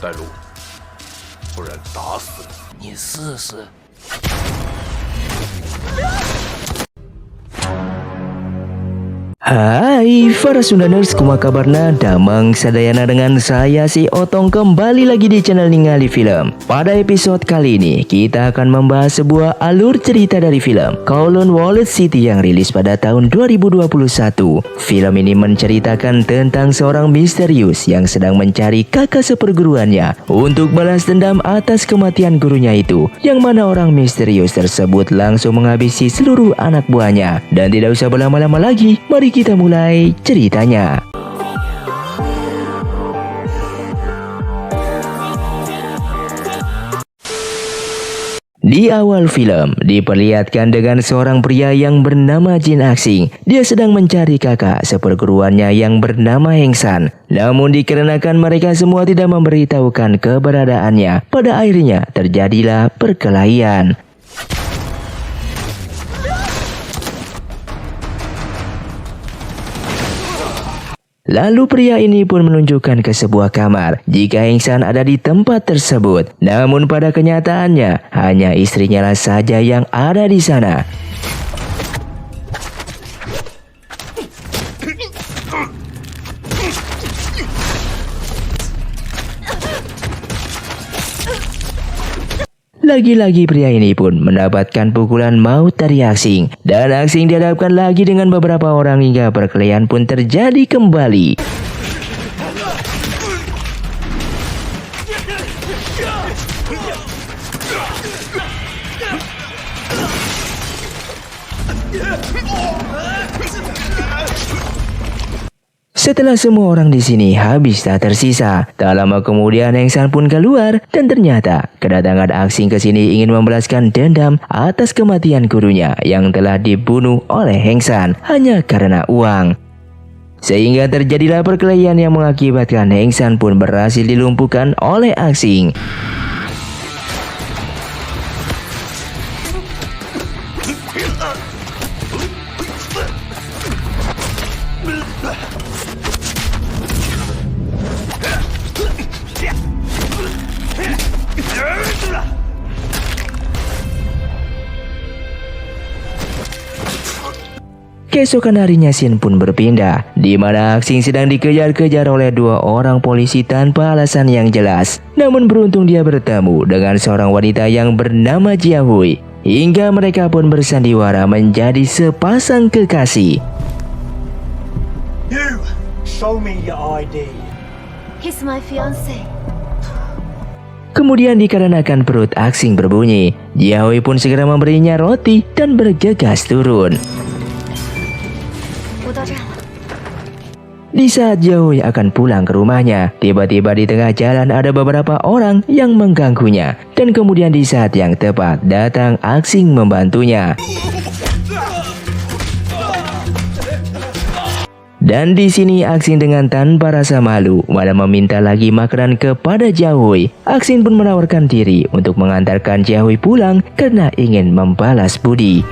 带路，不然打死你！你试试。Hai para Sundaners, kumaha kabarna? Damang sadayana dengan saya si Otong kembali lagi di channel Ningali Film. Pada episode kali ini kita akan membahas sebuah alur cerita dari film Kowloon Wallet City yang rilis pada tahun 2021. Film ini menceritakan tentang seorang misterius yang sedang mencari kakak seperguruannya untuk balas dendam atas kematian gurunya itu, yang mana orang misterius tersebut langsung menghabisi seluruh anak buahnya. Dan tidak usah berlama-lama lagi, mari kita mulai ceritanya. Di awal film diperlihatkan dengan seorang pria yang bernama Jin Aksing. Dia sedang mencari kakak seperguruannya yang bernama Heng San. Namun dikarenakan mereka semua tidak memberitahukan keberadaannya, pada akhirnya terjadilah perkelahian. Lalu pria ini pun menunjukkan ke sebuah kamar jika Heng San ada di tempat tersebut. Namun pada kenyataannya hanya istrinya lah saja yang ada di sana. Lagi-lagi pria ini pun mendapatkan pukulan maut dari Aksing. Dan Aksing dihadapkan lagi dengan beberapa orang hingga perkelahian pun terjadi kembali. Setelah semua orang di sini habis tak tersisa, tak lama kemudian Heng San pun keluar dan ternyata kedatangan Aksing ke sini ingin membalaskan dendam atas kematian gurunya yang telah dibunuh oleh Heng San hanya karena uang. Sehingga terjadilah perkelahian yang mengakibatkan Heng San pun berhasil dilumpuhkan oleh Aksing. Keesokan harinya scene pun berpindah, di mana Aksing sedang dikejar-kejar oleh dua orang polisi tanpa alasan yang jelas. Namun beruntung dia bertemu dengan seorang wanita yang bernama Jia Hui, hingga mereka pun bersandiwara menjadi sepasang kekasih. You, show me your ID. He's my fiancé. Kemudian dikarenakan perut Aksing berbunyi, Jia Hui pun segera memberinya roti dan bergegas turun. Di saat Jia Hui akan pulang ke rumahnya, tiba-tiba di tengah jalan ada beberapa orang yang mengganggunya. Dan kemudian di saat yang tepat datang Aksing membantunya. Dan di sini Aksing dengan tanpa rasa malu malah meminta lagi makanan kepada Jia Hui. Aksing pun menawarkan diri untuk mengantarkan Jia Hui pulang karena ingin membalas budi.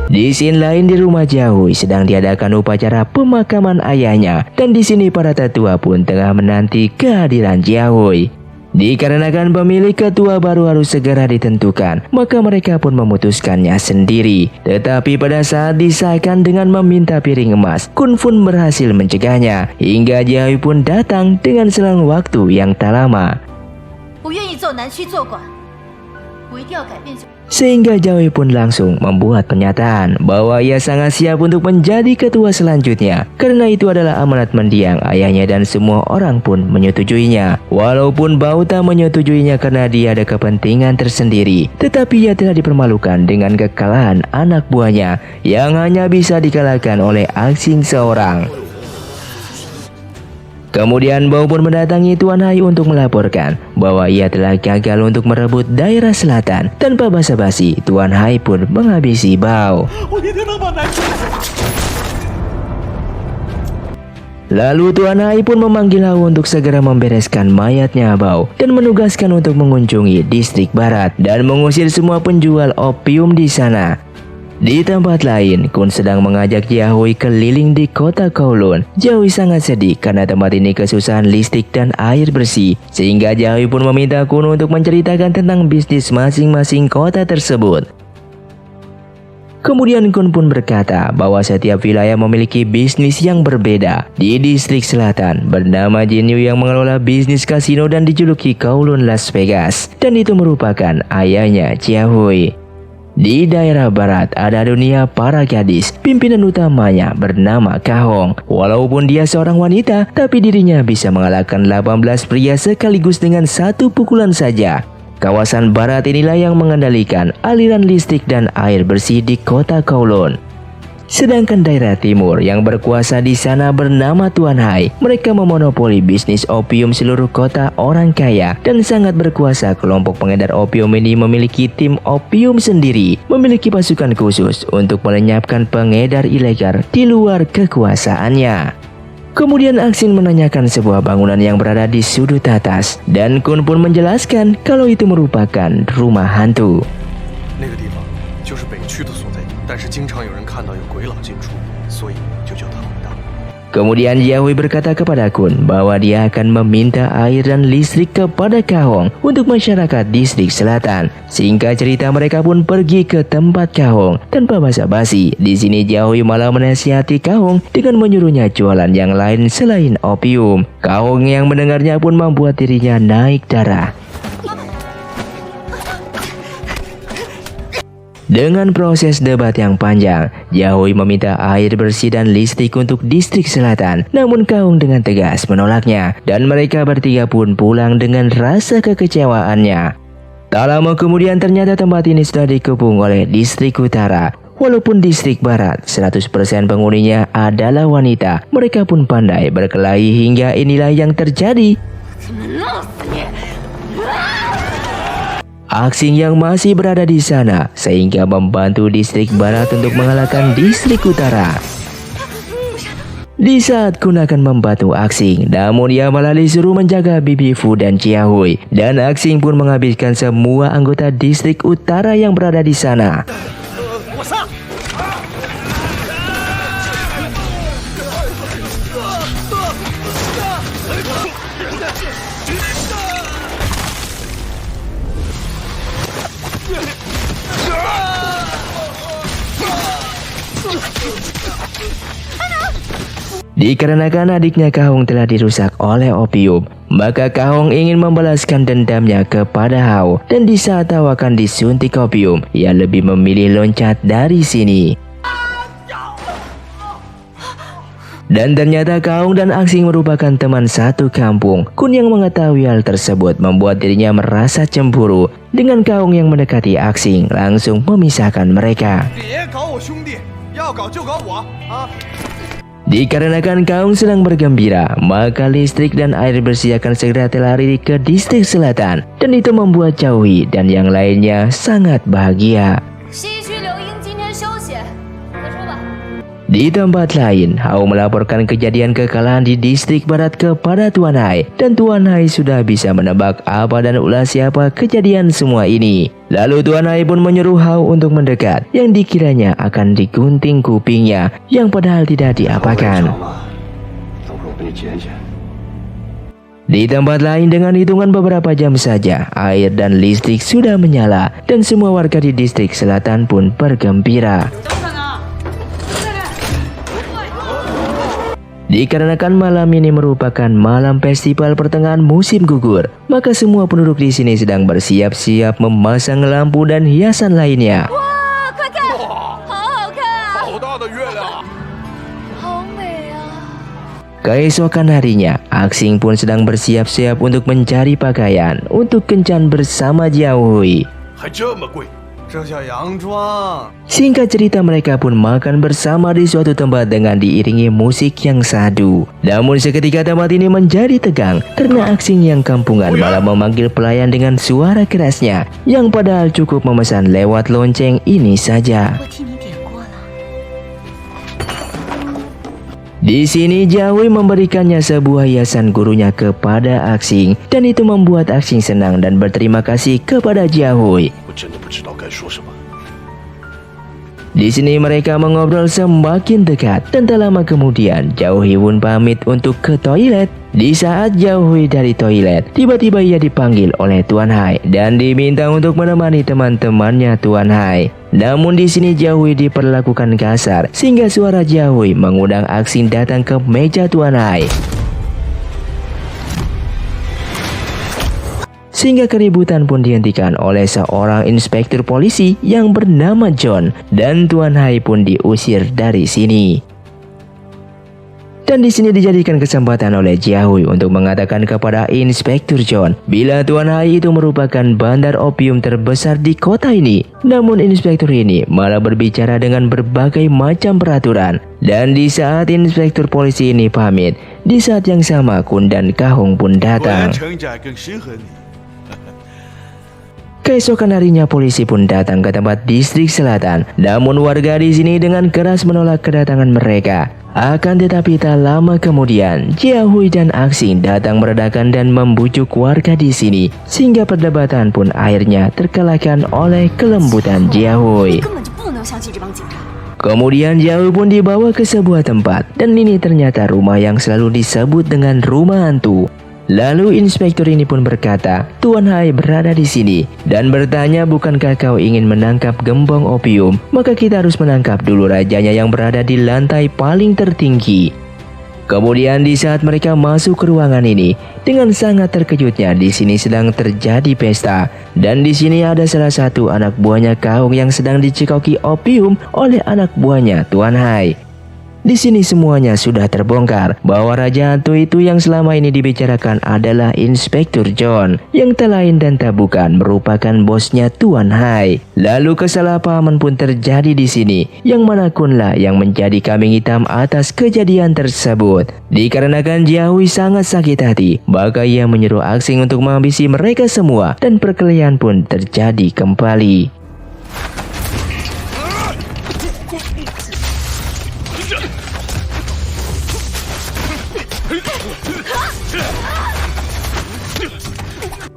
Di scene lain di rumah Jia Hui sedang diadakan upacara pemakaman ayahnya, dan di sini para tetua pun tengah menanti kehadiran Jia Hui. Dikarenakan pemilik ketua baru harus segera ditentukan, maka mereka pun memutuskannya sendiri. Tetapi pada saat disahkan dengan meminta piring emas, Kun Fun berhasil mencegahnya, hingga Jia Hui pun datang dengan selang waktu yang tak lama. Sehingga Jia Hui pun langsung membuat pernyataan bahwa ia sangat siap untuk menjadi ketua selanjutnya. Karena itu adalah amanat mendiang ayahnya dan semua orang pun menyetujuinya. Walaupun Bao tak menyetujuinya karena dia ada kepentingan tersendiri, tetapi ia telah dipermalukan dengan kekalahan anak buahnya yang hanya bisa dikalahkan oleh Aksing seorang. Kemudian Bao pun mendatangi Tuan Hai untuk melaporkan bahwa ia telah gagal untuk merebut daerah selatan. Tanpa basa-basi, Tuan Hai pun menghabisi Bao. Lalu Tuan Hai pun memanggil Hao untuk segera membereskan mayatnya Bao dan menugaskan untuk mengunjungi distrik barat dan mengusir semua penjual opium di sana. Di tempat lain, Kun sedang mengajak Jiahui keliling di kota Kowloon. Jiahui sangat sedih karena tempat ini kesusahan listrik dan air bersih, sehingga Jiahui pun meminta Kun untuk menceritakan tentang bisnis masing-masing kota tersebut. Kemudian Kun pun berkata bahwa setiap wilayah memiliki bisnis yang berbeda. Di distrik selatan bernama Jinyu yang mengelola bisnis kasino dan dijuluki Kowloon Las Vegas, dan itu merupakan ayahnya Jiahui. Di daerah barat ada dunia para gadis. Pimpinan utamanya bernama Kahong. Walaupun dia seorang wanita, tapi dirinya bisa mengalahkan 18 pria sekaligus dengan satu pukulan saja. Kawasan barat inilah yang mengendalikan aliran listrik dan air bersih di kota Kowloon. Sedangkan daerah timur yang berkuasa di sana bernama Tuan Hai. Mereka memonopoli bisnis opium seluruh kota orang kaya dan sangat berkuasa. Kelompok pengedar opium ini memiliki tim opium sendiri, memiliki pasukan khusus untuk melenyapkan pengedar ilegal di luar kekuasaannya. Kemudian Axin menanyakan sebuah bangunan yang berada di sudut atas, dan Kun pun menjelaskan kalau itu merupakan rumah hantu. 那个地方就是北区的所在地，但是经常有人看到有鬼佬进出，所以就叫它伟大。 Kemudian Jiahui berkata kepada Kun bahwa dia akan meminta air dan listrik kepada Kahong untuk masyarakat distrik selatan. Singkat cerita, mereka pun pergi ke tempat Kahong tanpa basa-basi. Di sini Jiahui malah menasihati Kahong dengan menyuruhnya jualan yang lain selain opium. Kahong yang mendengarnya pun membuat dirinya naik darah. Dengan proses debat yang panjang, Jiahui meminta air bersih dan listrik untuk distrik selatan. Namun Kahong dengan tegas menolaknya, dan mereka bertiga pun pulang dengan rasa kekecewaannya. Tak lama kemudian ternyata tempat ini sudah dikepung oleh distrik utara. Walaupun distrik barat 100% penghuninya adalah wanita, mereka pun pandai berkelahi hingga inilah yang terjadi. Axin yang masih berada di sana sehingga membantu distrik barat untuk mengalahkan distrik utara. Di saat Kun akan membantu Axin, namun ia malah disuruh menjaga Bibi Fu dan Jiahui, dan Axin pun menghabiskan semua anggota distrik utara yang berada di sana. Dikarenakan adiknya Kahong telah dirusak oleh opium, maka Kahong ingin membalaskan dendamnya kepada Hao, dan di saat Hao akan disuntik opium, ia lebih memilih loncat dari sini. Dan ternyata Kahong dan Axin merupakan teman satu kampung. Kun yang mengetahui hal tersebut membuat dirinya merasa cemburu. Dengan Kahong yang mendekati Axin, langsung memisahkan mereka. 别搞我兄弟，要搞就搞我啊！ Dikarenakan Kahong sedang bergembira, maka listrik dan air bersih akan segera terlari ke distrik selatan, dan itu membuat Jiahui dan yang lainnya sangat bahagia. 西区柳英今天休息，再说吧。 Di tempat lain, Hao melaporkan kejadian kekalahan di distrik barat kepada Tuan Hai, dan Tuan Hai sudah bisa menebak apa dan ulah siapa kejadian semua ini. Lalu Tuan Hai pun menyuruh Hao untuk mendekat, yang dikiranya akan digunting kupingnya, yang padahal tidak diapakan. Di tempat lain dengan hitungan beberapa jam saja, air dan listrik sudah menyala, dan semua warga di distrik selatan pun bergembira. Dikarenakan malam ini merupakan malam festival pertengahan musim gugur, maka semua penduduk di sini sedang bersiap-siap memasang lampu dan hiasan lainnya. 哇，快看，好好看啊，好大的月亮！好美啊！ Keesokan harinya, Axin pun sedang bersiap-siap untuk mencari pakaian untuk kencan bersama Jiahui. 还这么贵，这叫洋装。 Singkat cerita, mereka pun makan bersama di suatu tempat dengan diiringi musik yang sadu. Namun seketika tempat ini menjadi tegang karena Axin yang kampungan malah memanggil pelayan dengan suara kerasnya, yang padahal cukup memesan lewat lonceng ini saja. 我替你点过了。 Di sini Jiahui memberikannya sebuah hiasan gurunya kepada Axin, dan itu membuat Axin senang dan berterima kasih kepada Jiahui. 我真的不知道该说什么。Di sini mereka mengobrol semakin dekat dan tak lama kemudian Jauh Hui pun pamit untuk ke toilet. Di saat Jauh Hui dari toilet, tiba-tiba ia dipanggil oleh Tuan Hai dan diminta untuk menemani teman-temannya Tuan Hai. Namun di sini Jauh Hui diperlakukan kasar sehingga suara Jauh Hui mengundang Axing datang ke meja Tuan Hai. Sehingga keributan pun dihentikan oleh seorang inspektur polisi yang bernama John dan Tuan Hai pun diusir dari sini. Dan di sini dijadikan kesempatan oleh Jauh Hui untuk mengatakan kepada Inspektur John bila Tuan Hai itu merupakan bandar opium terbesar di kota ini. Namun inspektur ini malah berbicara dengan berbagai macam peraturan. Dan di saat inspektur polisi ini pamit, di saat yang sama Kun dan Kahong pun datang. Keesokan harinya polisi pun datang ke tempat distrik selatan. Namun warga di sini dengan keras menolak kedatangan mereka. Akan tetapi tak lama kemudian, Jia Hui dan Axing datang meredakan dan membujuk warga di sini. Sehingga perdebatan pun akhirnya terkalahkan oleh kelembutan Jia Hui. Kemudian Jia Hui pun dibawa ke sebuah tempat. Dan ini ternyata rumah yang selalu disebut dengan rumah hantu. Lalu inspektur ini pun berkata, Tuan Hai berada di sini dan bertanya, bukankah kau ingin menangkap gembong opium? Maka kita harus menangkap dulu rajanya yang berada di lantai paling tertinggi. Kemudian di saat mereka masuk ke ruangan ini, dengan sangat terkejutnya di sini sedang terjadi pesta. Dan di sini ada salah satu anak buahnya Kahong yang sedang dicekoki opium oleh anak buahnya Tuan Hai. Di sini semuanya sudah terbongkar bahwa raja hantu itu yang selama ini dibicarakan adalah Inspektur John, yang tak lain dan tak bukan merupakan bosnya Tuan Hai. Lalu kesalahpahaman pun terjadi di sini, yang mana Kunlah yang menjadi kambing hitam atas kejadian tersebut. Dikarenakan Jia Hui sangat sakit hati, maka ia menyuruh Axing untuk menghabisi mereka semua dan perkelahian pun terjadi kembali.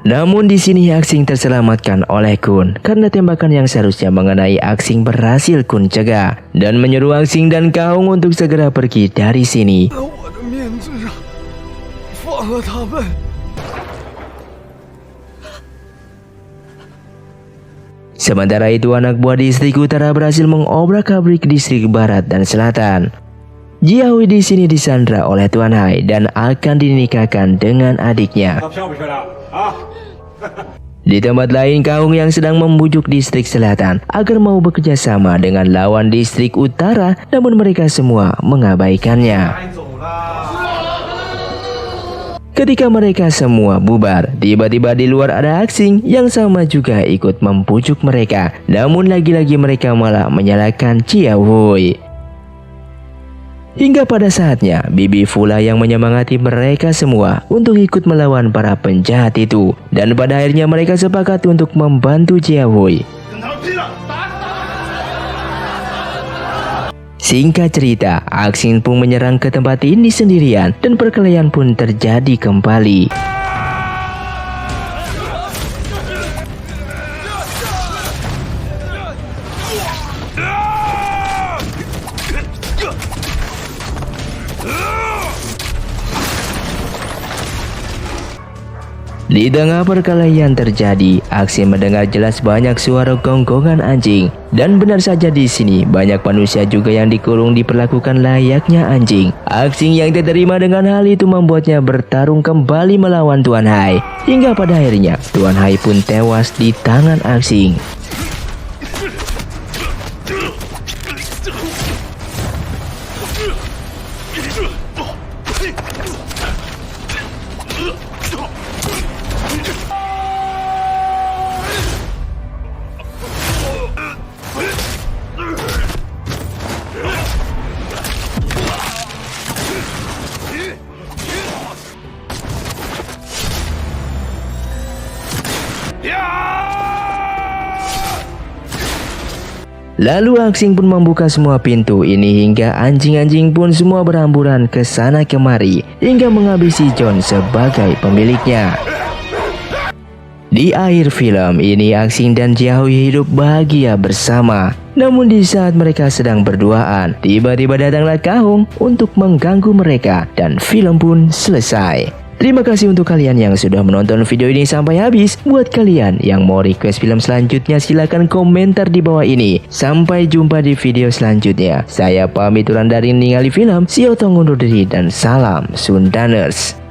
Namun di sini Axing terselamatkan oleh Kun karena tembakan yang seharusnya mengenai Axing berhasil Kun cegah dan menyuruh Axing dan Kahong untuk segera pergi dari sini. Sementara itu anak buah distrik utara berhasil mengobrak-abrik distrik barat dan selatan. Jia Hui di sini disandra oleh Tuan Hai dan akan dinikahkan dengan adiknya. Di tempat lain, Kahong yang sedang membujuk distrik selatan agar mau bekerja sama dengan lawan distrik utara, namun mereka semua mengabaikannya. Ketika mereka semua bubar, tiba-tiba di luar ada Axing yang sama juga ikut membujuk mereka. Namun lagi-lagi mereka malah menyalahkan Jia Hui. Hingga pada saatnya, Bibi Fula yang menyemangati mereka semua untuk ikut melawan para penjahat itu. Dan pada akhirnya mereka sepakat untuk membantu Jia Hui. Singkat cerita, Axing pun menyerang ke tempat ini sendirian dan perkelahian pun terjadi kembali. Di tengah perkelahian terjadi, Axing mendengar jelas banyak suara gonggongan anjing. Dan benar saja di sini banyak manusia juga yang dikurung diperlakukan layaknya anjing. Axing yang tak terima dengan hal itu membuatnya bertarung kembali melawan Tuan Hai. Hingga pada akhirnya Tuan Hai pun tewas di tangan Axing. Lalu Axing pun membuka semua pintu ini hingga anjing-anjing pun semua berhamburan ke sana kemari hingga menghabisi John sebagai pemiliknya. Di akhir film ini, Axing dan Jiahui hidup bahagia bersama. Namun di saat mereka sedang berduaan, tiba-tiba datanglah Kahong untuk mengganggu mereka dan film pun selesai. Terima kasih untuk kalian yang sudah menonton video ini sampai habis. Buat kalian yang mau request film selanjutnya, silahkan komentar di bawah ini. Sampai jumpa di video selanjutnya. Saya pamit undur diri, ningali film. Si Otong undur diri dan salam Sundaners.